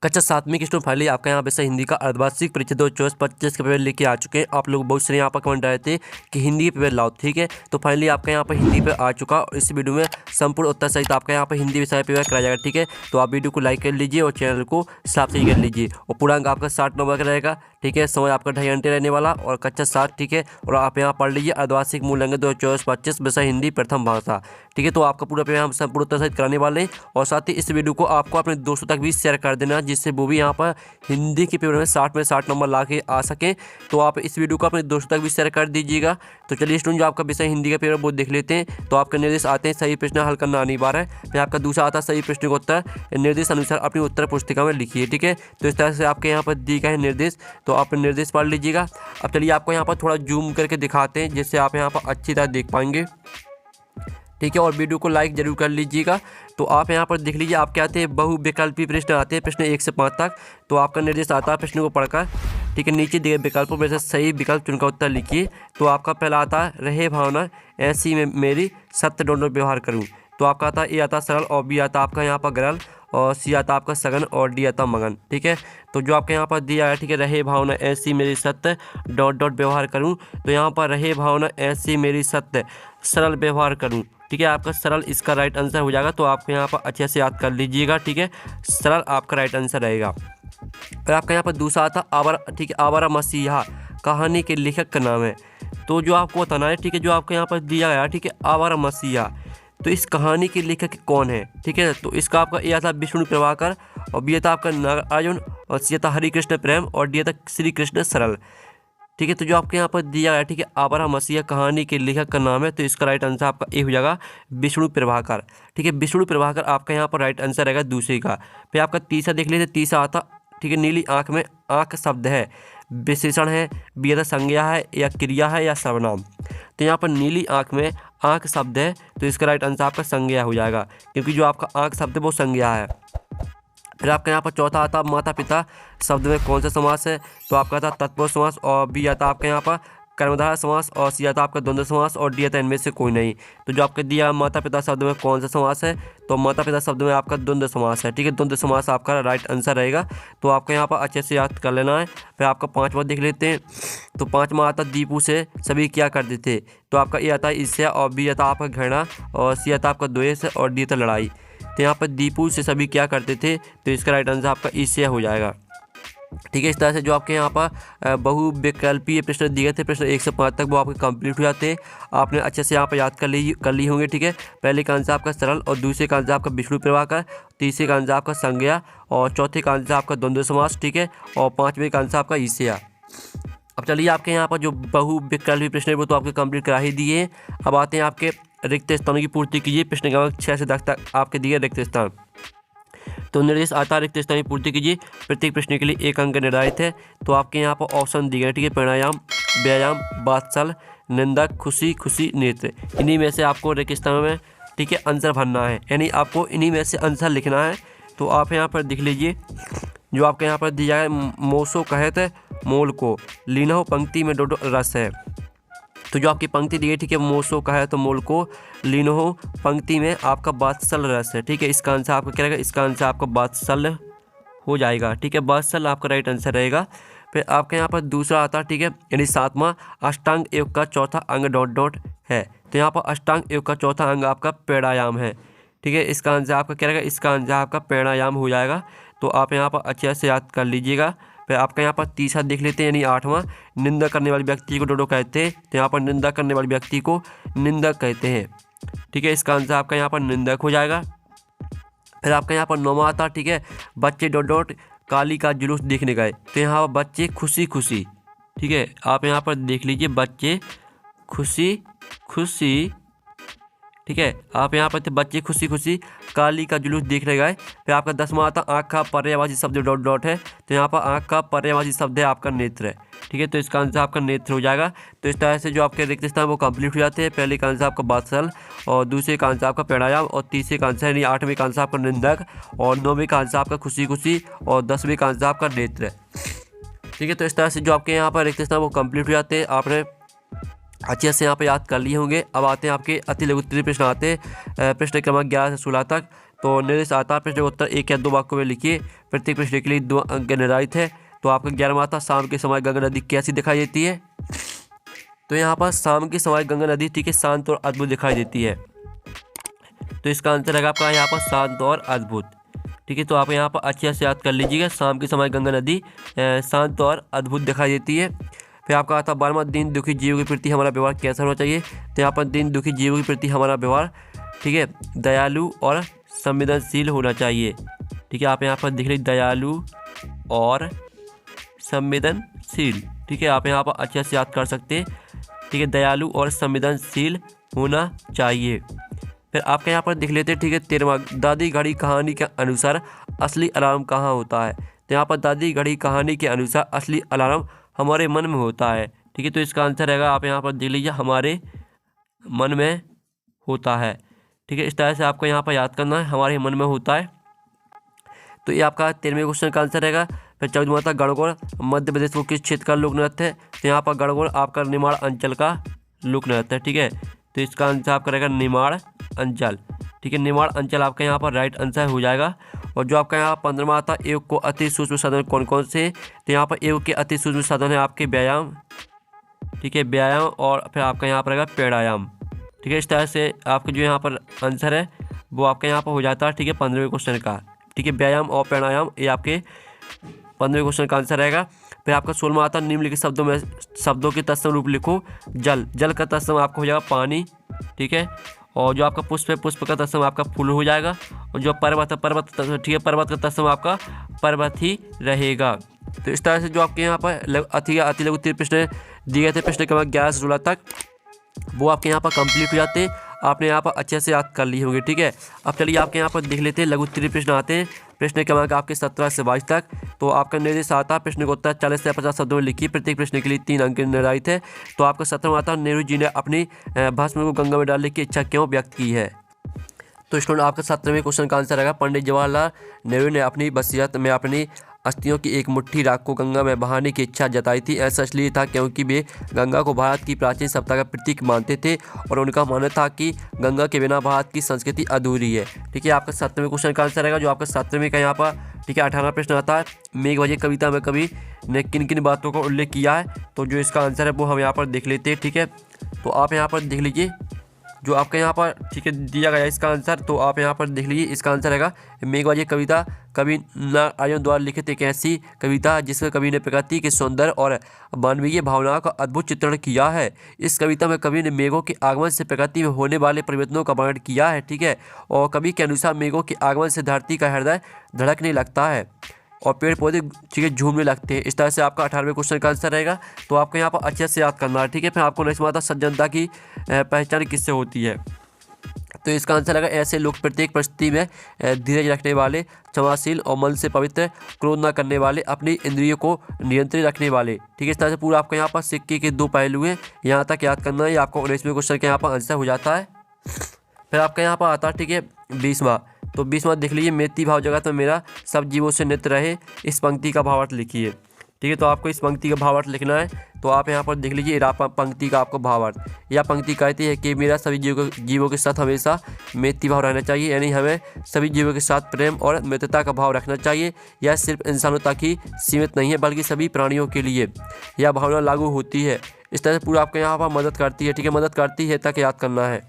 कक्षा 7वीं की student finally आपका यहाँ पे से हिंदी का अर्धवार्षिक परीक्षा 2024-25 के पेपर लेके आ चुके हैं। आप लोग बहुत सारे यहाँ पर कमेंट आए थे कि हिंदी पेपर लाओ, ठीक है। तो फाइनली आपका यहाँ पर हिंदी पे आ चुका और इस वीडियो में संपूर्ण उत्तर सहित आपका यहाँ पर हिंदी विषय पेपर कराया जाएगा, ठीक है। तो आप वीडियो को लाइक कर लीजिए और चैनल को सब्सक्राइब कर लीजिए। और पूरा अंक आपका 60 नंबर का रहेगा, ठीक है। समय आपका 2.5 घंटे रहने वाला और कक्षा 7, ठीक है। और आप यहाँ पढ़ लीजिए अर्धवार्षिक मूल अंक 2024-25 विषय हिंदी प्रथम भाषा, ठीक है। तो आपका पूरा पेपर हम संपूर्ण उत्तर सहित कराने वाले हैं और साथ ही इस वीडियो को आपको अपने दोस्तों तक भी शेयर कर देना, जिससे वो भी यहाँ पर हिंदी के पेपर में 60 में 60 नंबर ला के आ सकें। तो आप इस वीडियो को अपने दोस्तों तक भी शेयर कर दीजिएगा। तो चलिए स्टूडेंट, जो आपका विषय हिंदी का पेपर वो देख लेते हैं। तो आपका निर्देश आते हैं सही प्रश्न हल करना अनिवार्य है। फिर आपका दूसरा आता है सही प्रश्न का उत्तर निर्देश अनुसार अपनी उत्तर पुस्तिका में लिखिए, ठीक है। तो इस तरह से आपके यहाँ पर दिए गए हैं निर्देश, तो आप निर्देश पढ़ लीजिएगा। अब चलिए आपको यहाँ पर थोड़ा जूम करके दिखाते हैं जिससे आप यहाँ पर अच्छी तरह देख पाएंगे, ठीक है। और वीडियो को लाइक जरूर कर लीजिएगा। तो आप यहाँ पर देख लीजिए, आपके आते हैं बहुविकल्पी प्रश्न आते हैं, प्रश्न 1 से 5 तक। तो आपका निर्देश आता है प्रश्न को पढ़कर, ठीक है। नीचे दिए विकल्पों में से सही विकल्प चुनकर उत्तर लिखिए। तो आपका पहला आता है रहे भावना ऐसी में मेरी सत्य ढूंढ व्यवहार करूँ। तो आपका आता है ए आता सरल और बी आता आपका यहाँ पर गरल और सी आता आपका सघन और डी आता मगन, ठीक है। तो जो आपके यहाँ पर दिया है, ठीक है, रहे भावना ऐसी मेरी सत्य ... व्यवहार करूँ। तो यहाँ पर रहे भावना ऐसी मेरी सत्य सरल व्यवहार करूँ, ठीक है। आपका सरल इसका राइट आंसर हो जाएगा। तो आपको यहाँ पर अच्छे से याद कर लीजिएगा, ठीक है। सरल आपका राइट आंसर रहेगा। फिर आपका यहाँ पर दूसरा आता आवारा, ठीक है। आवारा मसीहा कहानी के लेखक का नाम है। तो जो आपको बताना है, ठीक है, जो आपको यहाँ पर दिया गया, ठीक है, आवारा मसीहा, तो इस कहानी के लेखक कौन है, ठीक है। तो इसका आपका ए आता विष्णु प्रभाकर और बी आता आपका नागार्जुन और सी आता हरिकृष्ण प्रेम और डी आता श्री कृष्ण सरल, ठीक है। तो जो आपके यहाँ पर दिया गया, ठीक है, आवारा मसीहा कहानी के लेखक का नाम है। तो इसका राइट आंसर आपका ए हो जाएगा विष्णु प्रभाकर, ठीक है। विष्णु प्रभाकर आपका यहाँ पर राइट आंसर रहेगा दूसरे का। फिर आपका तीसरा देख लीजिए, तीसरा आता, ठीक है, नीली आँख में आँख शब्द है, विशेषण है, बी आता संज्ञा है या क्रिया है या सर्वनाम। तो यहाँ पर नीली आँख में आँख शब्द है, तो इसका राइट आंसर आपका संज्ञा हो जाएगा, क्योंकि जो आपका आँख शब्द है वो संज्ञा है। फिर आपका यहाँ पर चौथा आता माता पिता शब्द में कौन सा समास है। तो आपका आता तत्पुरुष समास और बी आता आपका यहाँ पर कर्मधारय समास और सी आता आपका द्वंद्व समास और डी आता इनमें से कोई नहीं। तो जो आपके दिया माता पिता शब्द में कौन सा समास है, तो माता पिता शब्द में आपका द्वंद्व समास है, ठीक है। द्वंद्व समास आपका राइट आंसर रहेगा। तो आपको यहाँ पर अच्छे से याद कर लेना है। फिर आपका पाँचवा देख लेते हैं। तो पाँचवा आता दीपू से सभी क्या करते थे। तो आपका ए आता ईर्ष्या और बी आता आपका घृणा और सी आता आपका द्वेष और डी आता लड़ाई। तो यहाँ पर दीपू से सभी क्या करते थे, तो इसका राइट आंसर आपका ईर्ष्या हो जाएगा, ठीक है। इस तरह से जो आपके यहाँ पर बहुविकल्पीय प्रश्न दिए थे, प्रश्न 1 से 5 तक, वो आपके कंप्लीट हो जाते हैं। आपने अच्छे से यहाँ पर याद कर ली होंगे, ठीक है। पहले का आंसर आपका सरल और दूसरे का आंसर आपका विष्णु प्रभाकर, तीसरे का आंसर आपका संज्ञा और चौथे का आंसर आपका द्वंद्व समास, ठीक है। और पाँचवें का आंसर आपका ईर्ष्या। अब चलिए आपके यहाँ पर जो बहुविकल्पीय प्रश्न है वो तो आपके कंप्लीट करा ही दिए। अब आते हैं आपके रिक्त स्थानों की पूर्ति कीजिए। प्रश्न क्रमांक 6 से 10 तक आपके दिए रिक्त स्थान। तो निर्देश आता रिक्त स्थान की पूर्ति कीजिए। प्रत्येक प्रश्न के लिए 1 अंक निर्धारित है। तो आपके यहाँ पर ऑप्शन दिए गए, ठीक है, प्राणायाम, व्यायाम, वात्सल, निंदक, खुशी, खुशी, नृत्य। इन्हीं में से आपको रिक्त स्थान में, ठीक है, आंसर भरना है, यानी आपको इन्हीं में से आंसर लिखना है। तो आप यहाँ पर देख लीजिए, जो आपके यहाँ पर दिया है मोसो कहत मोल को लीना पंक्ति में डोडो रस है। तो जो आपकी पंक्ति दी है, ठीक है, मोसो कहा है तो मोल को लीनो पंक्ति में आपका वात्सल रस है, ठीक है। इसका आंसर आपका क्या रहेगा, इसका आंसर आपका वात्सल हो जाएगा, ठीक है। वात्सल आपका राइट आंसर रहेगा। फिर आपके यहाँ पर दूसरा आता है, ठीक है, यानी 7वां अष्टांग योग का चौथा अंग ... है। तो यहाँ पर अष्टांग योग का चौथा अंग आपका प्राणायाम है, ठीक है। इसका आंसर आपका क्या रहेगा, इसका आंसर आपका प्राणायाम हो जाएगा। तो आप यहाँ पर अच्छे से याद कर लीजिएगा। फिर आपका यहाँ पर तीसरा देख लेते हैं, यानी 8वां निंदा करने वाले व्यक्ति को डोडो कहते हैं। तो यहाँ पर निंदा करने वाले व्यक्ति को निंदक कहते हैं, ठीक है। इसका आंसर आपका यहाँ पर निंदक हो जाएगा। फिर आपका यहाँ पर 9वां आता, ठीक है, बच्चे ... काली का जुलूस देखने गए। तो यहाँ पर बच्चे खुशी खुशी, ठीक है, आप यहाँ पर देख लीजिए, बच्चे खुशी खुशी, ठीक है। आप यहाँ पर बच्चे खुशी खुशी काली का जुलूस देखने गए। फिर आपका 10वां आता आँख का पर्यायवाची शब्द ... है। तो यहाँ पर आँख का पर्यायवाची शब्द है आपका नेत्र, ठीक है। तो इसका आंसर आपका नेत्र हो जाएगा। तो इस तरह से जो आपके रिक्त स्थान वो कंप्लीट हो जाते हैं। पहले का आंसर आपका वात्सल और दूसरे का आंसर आपका प्राणायाम और तीसरे का आंसर यानी 8वें का आंसर आपका निंदक और 9वें का आंसर आपका खुशी खुशी और 10वें का आंसर आपका नेत्र, ठीक है। तो इस तरह से जो आपके यहाँ पर रिक्त स्थान वो कंप्लीट हो जाते हैं। आपने अच्छे से यहाँ पे याद कर लिए होंगे। अब आते हैं आपके अति लघु उत्तरीय प्रश्न आते हैं प्रश्न क्रमांक 11 से 16 तक। तो निर्देश आता है प्रश्न का उत्तर 1 या 2 वाक्यों में लिखिए। प्रत्येक प्रश्न के लिए 2 अंक निर्धारित है। तो आपका 11वां था, शाम के समय गंगा नदी कैसी दिखाई देती है। तो यहाँ पर शाम के समय गंगा नदी ठीक है शांत और अद्भुत दिखाई देती है। तो इसका आंसर रहेगा आपका यहाँ पर शांत और अद्भुत। ठीक है, तो आप यहाँ पर अच्छे से याद कर लीजिएगा, शाम के समय गंगा नदी शांत और अद्भुत दिखाई देती है। फिर आपका आता 12वां, दीन दुखी जीवों के प्रति हमारा व्यवहार कैसा होना चाहिए। तो यहाँ पर दीन दुखी जीवों के प्रति हमारा व्यवहार ठीक है दयालु और संवेदनशील होना चाहिए। ठीक है, आप यहाँ पर देख लीजिए दयालु और संवेदनशील। ठीक है, आप यहाँ पर अच्छे से याद कर सकते हैं। ठीक है, दयालु और संवेदनशील होना चाहिए। फिर आपके यहाँ पर देख लेते हैं। ठीक है, 13वां, दादी घड़ी कहानी के अनुसार असली अलार्म कहाँ होता है। तो यहाँ पर दादी घड़ी कहानी के अनुसार असली अलार्म हमारे मन में होता है। ठीक है, तो इसका आंसर रहेगा आप यहाँ पर देख लीजिए हमारे मन में होता है। ठीक है, इस तरह से आपको यहाँ पर याद करना है, हमारे मन में होता है। तो ये आपका 13वें क्वेश्चन का आंसर रहेगा। फिर 14वां था, गणगौर मध्य प्रदेश को किस क्षेत्र का लोक नृत्य है। तो यहाँ पर गणगौर आपका निमाड़ अंचल का लोक नृत्य है। ठीक है, तो इसका आंसर आपका रहेगा निमाड़ अंचल। ठीक है, निमाड़ अंचल आपका यहाँ पर राइट आंसर हो जाएगा। और जो आपका यहाँ 15वां आता है, योग को अति सूक्ष्म साधन कौन कौन से। तो यहाँ पर योग के अति सूक्ष्म साधन है आपके व्यायाम। ठीक है, व्यायाम और फिर आपका यहाँ पर रहेगा प्राणायाम। ठीक है, इस तरह से आपका जो यहाँ पर आंसर है वो आपका यहाँ पर हो जाता है। ठीक है, 15वें क्वेश्चन का। ठीक है, व्यायाम और प्राणायाम ये आपके 15वें क्वेश्चन का आंसर रहेगा। फिर आपका 16वां आता है, निम्नलिखित शब्दों के तत्सम रूप लिखो। जल, जल का तत्सम आपका हो जाएगा पानी। ठीक है, और जो आपका पुष्प है, पुष्प का तत्सम आपका फूल हो जाएगा। और जो पर्वत है, पर्वत ठीक है पर्वत का तत्सम आपका पर्वत ही रहेगा। तो इस तरह से जो आपके यहाँ पर अति लघु 3 प्रश्न दिए गए थे, प्रश्न क्रमांक 11 से 16 तक, वो आपके यहाँ पर कंप्लीट हो जाते हैं। आपने यहाँ पर अच्छे से याद कर लिए होंगे। ठीक है, अब चलिए आपके यहाँ पर देख लेते हैं लघु 3 प्रश्न आते हैं। प्रश्न क्रमांक आपके 17 से 22 तक। तो आपका निर्देश आता है प्रश्न को उत्तर 40 से 50 शब्दों में लिखिए। प्रत्येक प्रश्न के लिए 3 अंक निर्धारित है। तो आपका 17वां आता है, नेहरू जी ने अपनी भस्म को गंगा में डालने की इच्छा क्यों व्यक्त की है। तो स्टूडेंट आपका 17वें क्वेश्चन का आंसर रहेगा, पंडित जवाहरलाल नेहरू ने अपनी वसीयत में अपनी अस्थियों की एक मुट्ठी राख को गंगा में बहाने की इच्छा जताई थी। ऐसा इसलिए था क्योंकि वे गंगा को भारत की प्राचीन सभ्यता का प्रतीक मानते थे और उनका मानना था कि गंगा के बिना भारत की संस्कृति अधूरी है। ठीक है, आपका 17वें क्वेश्चन का आंसर रहेगा। जो आपका 17वें का यहाँ पर ठीक है 18वां प्रश्न आता है, मेघ भजे कविता में कवि ने किन किन बातों का उल्लेख किया है। तो जो इसका आंसर है वो हम यहाँ पर देख लेते हैं। ठीक है, तो आप यहाँ पर देख लीजिए जो आपका यहाँ पर ठीक है दिया गया इसका आंसर। तो आप यहाँ पर देख लीजिए इसका आंसर रहेगा, मेघबाजी कविता कवि नारायण द्वारा लिखित एक ऐसी कविता जिसमें कवि ने प्रकृति के सौंदर्य और मानवीय भावनाओं का अद्भुत चित्रण किया है। इस कविता में कवि ने मेघों के आगमन से प्रकृति में होने वाले परिवर्तनों का वर्णन किया है। ठीक है, और कवि के अनुसार मेघों के आगमन से धरती का हृदय धड़कने लगता है और पेड़ पौधे ठीक है झूमने लगते हैं। इस तरह से आपका 18वें क्वेश्चन का आंसर रहेगा। तो आपको यहाँ पर अच्छे से याद करना है। ठीक है, फिर आपको नेक्स्ट आता सज्जनता की पहचान किससे होती है। तो इसका आंसर रहेगा, ऐसे लोग प्रत्येक परिस्थिति में धीरज रखने वाले, क्षमाशील और मन से पवित्र, क्रोध न करने वाले, अपनी इंद्रियों को नियंत्रित रखने वाले। ठीक है, इस तरह से पूरा आपका यहाँ पर सिक्के के 2 पहलू हैं, यहाँ तक याद करना है। आपको 19वें क्वेश्चन का यहाँ पर आंसर हो जाता है। फिर आपका यहाँ पर आता है ठीक है 20वां। तो 20वां देख लीजिए, मेती भाव जगत में मेरा सब जीवों से नित्य रहे, इस पंक्ति का भावार्थ लिखिए। ठीक है, तो आपको इस पंक्ति का भावार्थ लिखना है। तो आप यहाँ पर देख लीजिए पंक्ति का आपको भावार्थ, यह पंक्ति कहती है कि मेरा सभी जीवों के साथ हमेशा मेती भाव रहना चाहिए, यानी हमें सभी जीवों के साथ प्रेम और मित्रता का भाव रखना चाहिए। यह सिर्फ इंसानों तक ही सीमित नहीं है बल्कि सभी प्राणियों के लिए यह भावना लागू होती है। इस तरह से पूरा आपको यहाँ पर मदद करती है। ठीक है, मदद करती है तक याद करना है।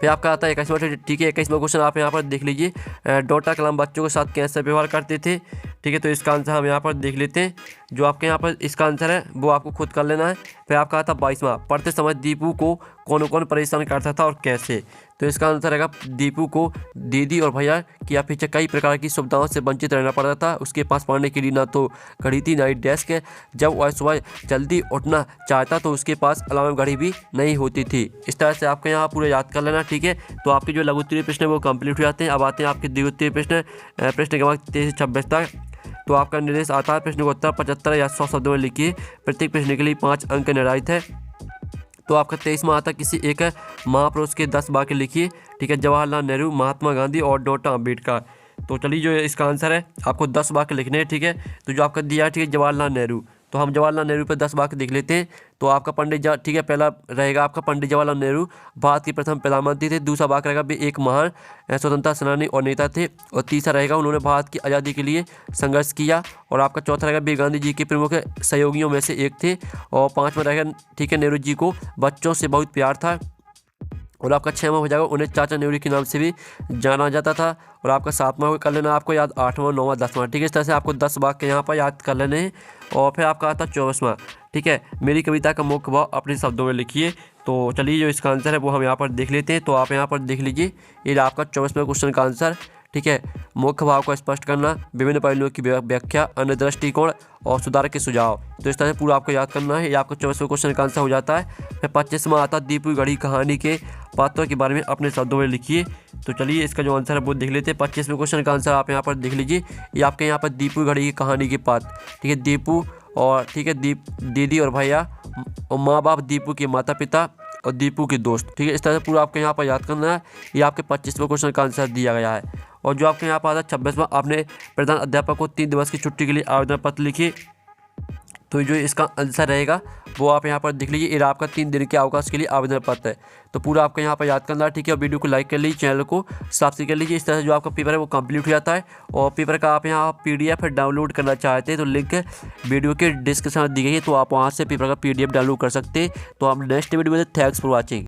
फिर आपका आता है 21वां। ठीक है, 21वां क्वेश्चन आप यहाँ पर देख लीजिए, डॉक्टर कलाम बच्चों के साथ कैसे व्यवहार करते थे। ठीक है, तो इसका आंसर हम यहाँ पर देख लेते हैं। जो आपके यहाँ पर इसका आंसर है वो आपको खुद कर लेना है। फिर आपका आता 22वां, पढ़ते समय दीपू को कौन कौन परेशान करता था और कैसे। तो इसका आंसर रहेगा, दीपू को दीदी और भैया की अपेक्षा कई प्रकार की सुविधाओं से वंचित रहना पड़ता था। उसके पास पढ़ने के लिए ना तो घड़ी थी ना ही डेस्क है। जब वह सुबह जल्दी उठना चाहता तो उसके पास अलार्म घड़ी भी नहीं होती थी। इस तरह से आपको यहाँ पूरा याद कर लेना। ठीक है, तो आपके जो लघुत्तरीय प्रश्न है वो कंप्लीट हो जाते हैं। अब आते हैं आपके द्विगुत्तरीय प्रश्न, प्रश्न क्रमांक 23 से 26 तक। तो आपका निर्देश आता है प्रश्न को उत्तर 75 या 100 शब्दों में लिखिए। प्रत्येक प्रश्न के लिए 5 अंक निर्धारित है। तो आपका 23वां आता है, किसी एक महापुरुष के 10 वाक्य लिखिए। ठीक है, जवाहरलाल नेहरू, महात्मा गांधी और डॉक्टर अम्बेडकर। तो चलिए जो इसका आंसर है आपको 10 वाक्य लिखने हैं। ठीक है, तो जो आपका दिया है ठीक है जवाहरलाल नेहरू, तो हम जवाहरलाल नेहरू पे 10 वाक्य देख लेते हैं। तो आपका ठीक है, पहला रहेगा आपका पंडित जवाहरलाल नेहरू भारत के प्रथम प्रधानमंत्री थे। दूसरा वाक्य रहेगा वे एक महान स्वतंत्रता सेनानी और नेता थे। और तीसरा रहेगा उन्होंने भारत की आज़ादी के लिए संघर्ष किया। और आपका चौथा रहेगा वे गांधी जी के प्रमुख सहयोगियों में से एक थे। और पाँचवा रहेगा ठीक है, नेहरू जी को बच्चों से बहुत प्यार था। और आपका 6वां हो जाएगा उन्हें चाचा नेहरू के नाम से भी जाना जाता था। और आपका 7वां कर लेना आपको याद, 8वां 9वां 10वां, ठीक है। इस तरह से आपको 10 वाक्य यहाँ पर याद कर लेने हैं। और फिर आपका आता 24वां, ठीक है, मेरी कविता का मुख्य भाव अपने शब्दों में लिखिए। तो चलिए जो इसका आंसर है वो हम यहाँ पर देख लेते हैं। तो आप यहाँ पर देख लीजिए, ये आपका 24वें क्वेश्चन का आंसर, ठीक है। मुख्य भाव को स्पष्ट करना, विभिन्न पहलुओं की व्याख्या, अन्य दृष्टिकोण और सुधार के सुझाव। तो इस तरह से पूरा आपको याद करना है। ये आपका 24वें क्वेश्चन का आंसर हो जाता है। फिर 25वां आता दीपू घड़ी कहानी के पात्रों के बारे में अपने शब्दों में लिखिए। तो चलिए इसका जो आंसर है वो देख लेते हैं। 25वें क्वेश्चन का आंसर आप यहाँ पर देख लीजिए। ये आपके यहाँ पर दीपू घड़ी की कहानी के पात्र, ठीक है, दीपू और ठीक है दीदी और भैया और माँ बाप, दीपू के माता पिता और दीपू के दोस्त, ठीक है। इस तरह से पूरा आपको यहाँ पर याद करना है। ये आपके 25वें क्वेश्चन का आंसर दिया गया है। और जो आपके यहाँ पर आता है 26वां, आपने प्रधान अध्यापक को 3 दिवस की छुट्टी के लिए आवेदन पत्र लिखिए। तो जो इसका आंसर रहेगा वो आप यहाँ पर देख लीजिए। ये आपका 3 दिन के अवकाश के लिए आवेदन पत्र है। तो पूरा आपको यहाँ पर याद करना है, ठीक है। और वीडियो को लाइक कर लीजिए, चैनल को सब्सक्राइब कर लीजिए। इस तरह से जो आपका पेपर है वो कंप्लीट हो जाता है। और पेपर का आप यहाँ PDF डाउनलोड करना चाहते हैं तो लिंक वीडियो के डिस्क्रिप्शन में दी गई है, तो आप वहाँ से पेपर का PDF डाउनलोड कर सकते हैं। तो आप नेक्स्ट वीडियो में, थैंक्स फॉर वॉचिंग।